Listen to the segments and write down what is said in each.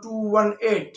218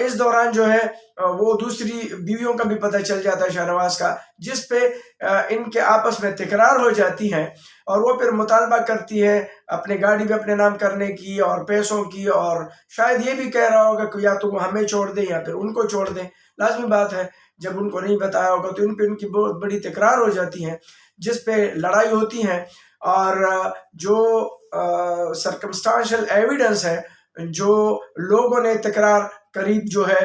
اس دوران جو ہے وہ دوسری بیویوں کا بھی پتہ چل جاتا ہے شاہنواز کا، جس پہ ان کے آپس میں تکرار ہو جاتی ہیں اور وہ پھر مطالبہ کرتی ہے اپنے گاڑی بھی اپنے نام کرنے کی اور پیسوں کی، اور شاید یہ بھی کہہ رہا ہوگا کہ یا تو وہ ہمیں چھوڑ دیں یا پھر ان کو چھوڑ دیں۔ لازمی بات ہے جب ان کو نہیں بتایا ہوگا تو ان کی بہت بڑی تکرار ہو جاتی ہیں، جس پہ لڑائی ہوتی ہیں، اور جو سرکمسٹانشل ایویڈنس ہے، جو لوگوں نے تکرار قریب جو ہے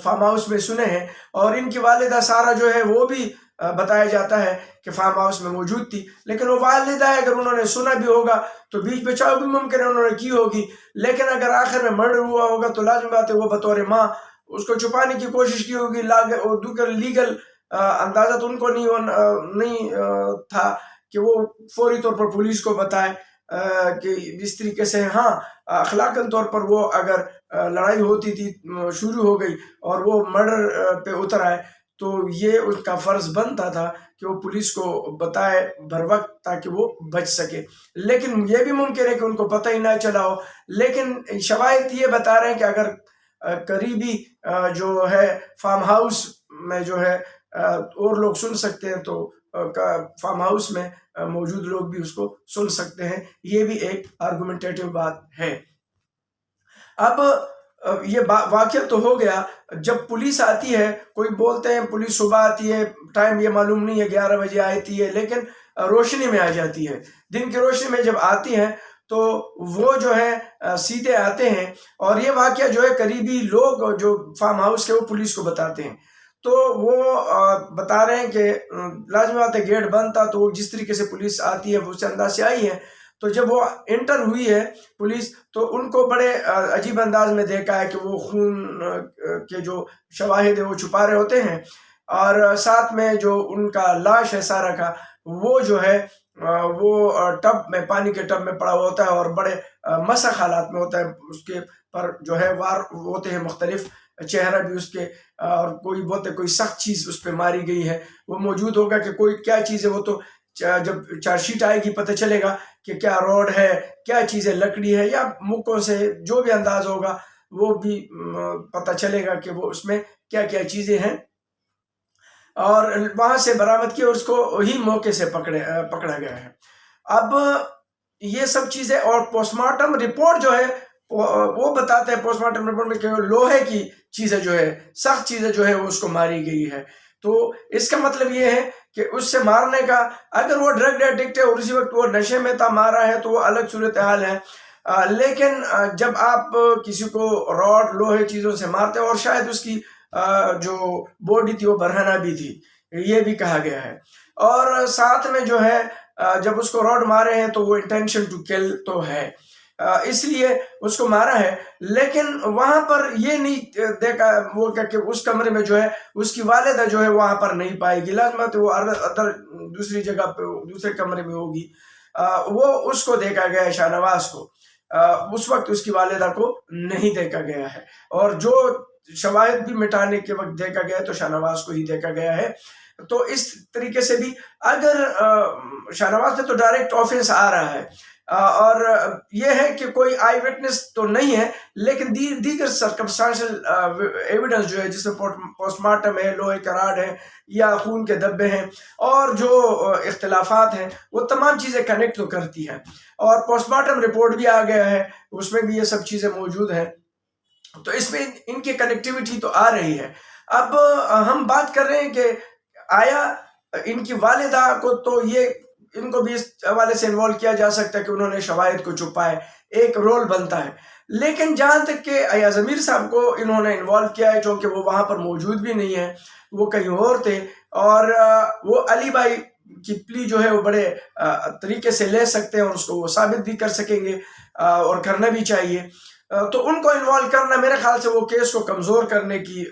فارم ہاؤس میں سنے ہیں، اور ان کی والدہ سارا جو ہے وہ بھی بتایا جاتا ہے کہ فارم ہاؤس میں موجود تھی، لیکن وہ والدہ ہے، اگر انہوں نے سنا بھی ہوگا تو بیچ بچاؤ بھی ممکن ہے انہوں نے کی ہوگی، لیکن اگر آخر میں مرڈر ہوا ہوگا تو لازم بات ہے وہ بطور ماں اس کو چھپانے کی کوشش کی ہوگی، اور لیگل اندازہ تو ان کو نہیں تھا کہ وہ فوری طور پر پولیس کو بتائے کہ اس طریقے سے ہاں اخلاقاً طور پر وہ اگر لڑائی ہوتی تھی شروع ہو گئی اور وہ مرڈر پہ اتر آئے تو یہ ان کا فرض بنتا تھا کہ وہ پولیس کو بتائے بر وقت تاکہ وہ بچ سکے، لیکن یہ بھی ممکن ہے کہ ان کو پتہ ہی نہ چلا ہو۔ لیکن شواہد یہ بتا رہے ہیں کہ اگر قریبی جو ہے فارم ہاؤس میں جو ہے اور لوگ سن سکتے ہیں تو فارم ہاؤس میں موجود لوگ بھی اس کو سن سکتے ہیں، یہ بھی ایک آرگومنٹیٹو بات ہے۔ اب یہ واقعہ تو ہو گیا، جب پولیس آتی ہے، کوئی بولتے ہیں پولیس صبح آتی ہے، ٹائم یہ معلوم نہیں ہے، 11 بجے آتی ہے، لیکن روشنی میں آ جاتی ہے، دن کی روشنی میں جب آتی ہیں تو وہ جو ہے سیدھے آتے ہیں، اور یہ واقعہ جو ہے قریبی لوگ جو فارم ہاؤس کے وہ پولیس کو بتاتے ہیں، تو وہ بتا رہے ہیں کہ لازمی بات ہے گیٹ بند تھا، تو وہ جس طریقے سے پولیس آتی ہے وہ اس انداز سے آئی ہے، تو جب وہ انٹر ہوئی ہے پولیس تو ان کو بڑے عجیب انداز میں دیکھا ہے کہ وہ خون کے جو شواہد ہیں وہ چھپا رہے ہوتے ہیں، اور ساتھ میں جو ان کا لاش ہے سارا کا وہ جو ہے وہ ٹب میں، پانی کے ٹب میں پڑا ہوا ہوتا ہے، اور بڑے مسخ حالات میں ہوتا ہے، اس کے پر جو ہے وار ہوتے ہیں مختلف، چہرہ بھی اس کے، اور کوئی بولتے کوئی سخت چیز اس پہ ماری گئی ہے، وہ موجود ہوگا کہ کوئی کیا چیز ہے، وہ تو جب چارج شیٹ آئے گی پتہ چلے گا کہ کیا روڈ ہے، کیا چیزیں لکڑی ہے، یا مکوں سے جو بھی انداز ہوگا وہ بھی پتہ چلے گا کہ وہ اس میں کیا کیا چیزیں ہیں، اور وہاں سے برآمد کی اور اس کو ہی موقع سے پکڑا گیا ہے۔ اب یہ سب چیزیں، اور پوسٹ مارٹم رپورٹ جو ہے وہ بتاتے ہیں، پوسٹ مارٹم رپورٹ میں کہ لوہے کی چیزیں جو ہے، سخت چیزیں جو ہے وہ اس کو ماری گئی ہے، تو اس کا مطلب یہ ہے کہ اس سے مارنے کا، اگر وہ ڈرگ ایڈکٹ ہے اور اسی وقت وہ نشے میں تھا مارا ہے تو وہ الگ صورتحال ہے، لیکن جب آپ کسی کو راڈ لوہے چیزوں سے مارتے ہیں، اور شاید اس کی جو باڈی تھی وہ برہنہ بھی تھی، یہ بھی کہا گیا ہے، اور ساتھ میں جو ہے جب اس کو راڈ مارے ہیں تو وہ انٹینشن ٹو کل تو ہے، اس لیے اس کو مارا ہے، لیکن وہاں پر یہ نہیں دیکھا وہ کہ اس کمرے میں جو ہے اس کی والدہ جو ہے وہاں پر نہیں پائے گی، لازمت وہ ادھر دوسری جگہ پہ دوسرے کمرے میں ہوگی، وہ اس کو دیکھا گیا ہے شاہنواز کو، اس وقت اس کی والدہ کو نہیں دیکھا گیا ہے، اور جو شواہد بھی مٹانے کے وقت دیکھا گیا ہے تو شاہنواز کو ہی دیکھا گیا ہے۔ تو اس طریقے سے بھی اگر شاہنواز سے تو ڈائریکٹ آفنس آ رہا ہے، اور یہ ہے کہ کوئی آئی وٹنس تو نہیں ہے، لیکن دیگر سرکمسٹانشل ایویڈنس جو ہے، جس میں پوسٹ مارٹم ہے، لوہے کا راڈ ہے یا خون کے دبے ہیں، اور جو اختلافات ہیں وہ تمام چیزیں کنیکٹ تو کرتی ہیں، اور پوسٹ مارٹم رپورٹ بھی آ گیا ہے، اس میں بھی یہ سب چیزیں موجود ہیں، تو اس میں ان کی کنیکٹیوٹی تو آ رہی ہے۔ اب ہم بات کر رہے ہیں کہ آیا ان کی والدہ کو تو یہ ان کو بھی اس حوالے سے انوالو کیا جا سکتا ہے کہ انہوں نے شواہد کو چھپائے، ایک رول بنتا ہے، لیکن جہاں تک کہ ایاز امیر صاحب کو انہوں نے انوالو کیا ہے، چونکہ وہ وہاں پر موجود بھی نہیں ہے، وہ کہیں اور تھے، اور وہ علی بھائی کی پلی جو ہے وہ بڑے طریقے سے لے سکتے ہیں، اور اس کو وہ ثابت بھی کر سکیں گے، اور کرنا بھی چاہیے، تو ان کو انوالو کرنا میرے خیال سے وہ کیس کو کمزور کرنے کی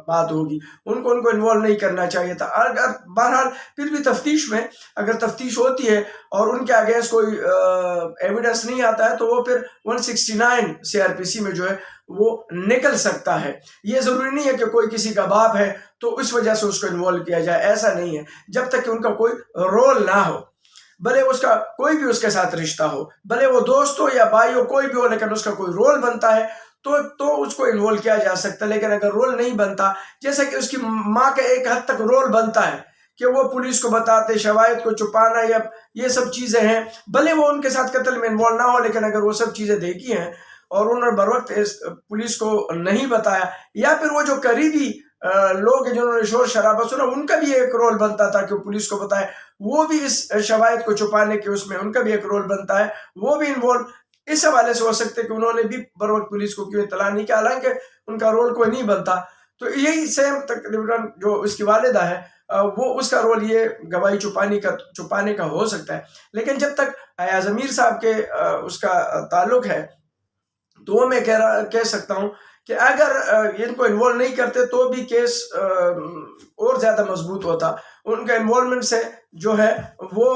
بات ہوگی، ان کو انوالو نہیں کرنا چاہیے تھا۔ اگر بہرحال پھر بھی تفتیش میں اگر تفتیش ہوتی ہے اور ان کے اگینسٹ کوئی ایویڈنس نہیں آتا ہے تو وہ پھر 169 CRPC میں جو ہے وہ نکل سکتا ہے، یہ ضروری نہیں ہے کہ کوئی کسی کا باپ ہے تو اس وجہ سے اس کو انوالو کیا جائے، ایسا نہیں ہے، جب تک کہ ان کا کوئی رول نہ ہو، بھلے اس کا کوئی بھی اس کے ساتھ رشتہ ہو، بھلے وہ دوست ہو یا بھائی ہو، کوئی بھی ہو، لیکن اس کا کوئی رول بنتا ہے تو اس کو انوالو کیا جا سکتا ہے. لیکن اگر رول نہیں بنتا، جیسا کہ اس کی ماں کا ایک حد تک رول بنتا ہے کہ وہ پولیس کو بتاتے، شواہد کو چھپانا یا یہ سب چیزیں ہیں، بھلے وہ ان کے ساتھ قتل میں انوالو نہ ہو، لیکن اگر وہ سب چیزیں دیکھی ہیں اور انہوں نے بروقت پولیس کو نہیں بتایا، یا پھر وہ جو قریبی لوگ ہیں جنہوں نے شور شرابہ سنا، ان کا بھی ایک رول بنتا تھا کہ وہ پولیس کو بتائے، وہ بھی اس شواہد کو چھپانے کے اس میں ان کا بھی ایک رول بنتا ہے، وہ بھی انوالو اس حوالے سے ہو سکتے کہ انہوں نے بھی بروقت پولیس کو کیوں اطلاع نہیں کیا، حالانکہ ان کا رول کوئی نہیں بنتا. تو یہی سیم تقریباً جو اس کی والدہ ہے، وہ اس کا رول یہ گواہی چھپانے کا ہو سکتا ہے. لیکن جب تک ایاز امیر صاحب کے اس کا تعلق ہے، تو وہ میں کہہ سکتا ہوں کہ اگر ان کو انوالو نہیں کرتے تو بھی کیس اور زیادہ مضبوط ہوتا. ان کا انوالومنٹ سے جو ہے وہ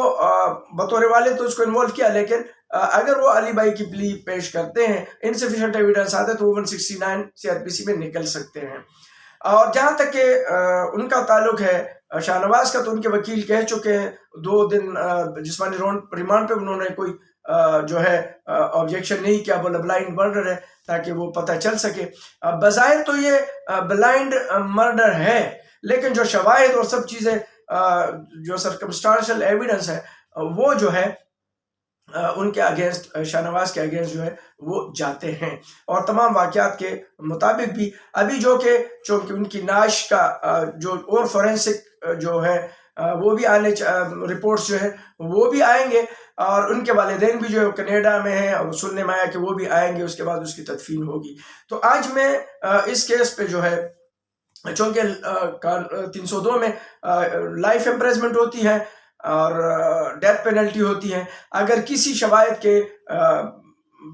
بطور والد تو اس کو انوالو کیا، لیکن اگر وہ علی بھائی کی پلی پیش کرتے ہیں، انسفیشینٹ ایویڈنس آتے تو 169 CRPC میں نکل سکتے ہیں. اور جہاں تک کہ ان کا تعلق ہے شاہ نواز کا، تو ان کے وکیل کہہ چکے ہیں 2 دن جسمانی ریمانڈ پہ انہوں نے کوئی جو ہے آبجیکشن نہیں کیا، بولا بلائنڈ مرڈر ہے تاکہ وہ پتہ چل سکے. بظاہر تو یہ بلائنڈ مرڈر ہے، لیکن جو شواہد اور سب چیزیں جو سرکمسٹانشل ایویڈنس ہے وہ جو ہے ان کے اگینسٹ، شاہ نواز کے اگینسٹ جو ہے وہ جاتے ہیں. اور تمام واقعات کے مطابق بھی ابھی جو کہ چونکہ ان کی نعش کا جو اور فورینسک جو ہے وہ بھی آنے رپورٹس جو ہے وہ بھی آئیں گے، اور ان کے والدین بھی جو ہے کینیڈا میں ہیں، اور سننے میں آیا کہ وہ بھی آئیں گے، اس کے بعد اس کی تدفین ہوگی. تو آج میں اس کیس پہ جو ہے، چونکہ 302 میں لائف امپریزمنٹ ہوتی ہے اور ڈیتھ پینلٹی ہوتی ہے، اگر کسی شواہد کے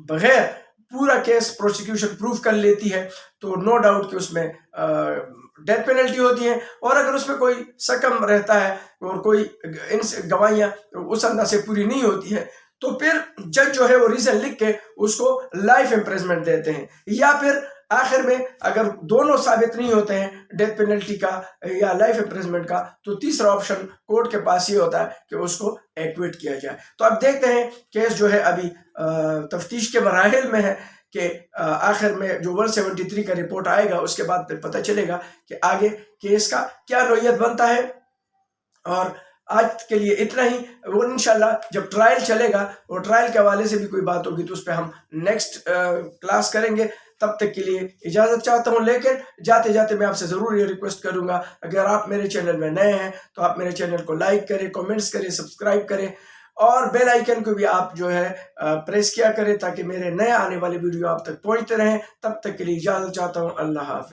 بغیر پورا کیس پروسیکیوشن پروف کر لیتی ہے تو نو ڈاؤٹ کہ اس میں ڈیتھ پینلٹی ہوتی ہے. اور اگر اس میں کوئی سکم رہتا ہے اور کوئی گواہیاں اس انداز سے پوری نہیں ہوتی ہے، تو پھر جج جو ہے وہ ریزن لکھ کے اس کو لائف امپریزمنٹ دیتے ہیں، یا پھر آخر میں اگر دونوں ثابت نہیں ہوتے ہیں ڈیتھ پینلٹی کا یا لائف امپریزمنٹ کا، تو تیسرا آپشن کورٹ کے پاس یہ ہوتا ہے کہ اس کو ایکویٹ کیا جائے. تو اب دیکھتے ہیں، کیس جو ہے ابھی تفتیش کے مراحل میں ہے کہ آخر میں جو 173 کا رپورٹ آئے گا اس کے بعد پھر پتہ چلے گا کہ آگے کیس کا کیا نوعیت بنتا ہے. اور آج کے لیے اتنا ہی. وہ انشاءاللہ جب ٹرائل چلے گا اور ٹرائل کے حوالے سے بھی کوئی بات ہوگی تو اس پہ ہم نیکسٹ کلاس کریں گے. تب تک کے لیے اجازت چاہتا ہوں، لیکن جاتے جاتے میں آپ سے ضرور یہ ریکویسٹ کروں گا، اگر آپ میرے چینل میں نئے ہیں تو آپ میرے چینل کو لائک کریں، کومنٹس کریں، سبسکرائب کریں، اور بیل آئیکن کو بھی آپ جو ہے پریس کیا کریں تاکہ میرے نئے آنے والے ویڈیو آپ تک پہنچتے رہیں. تب تک کے لیے اجازت چاہتا ہوں. اللہ حافظ.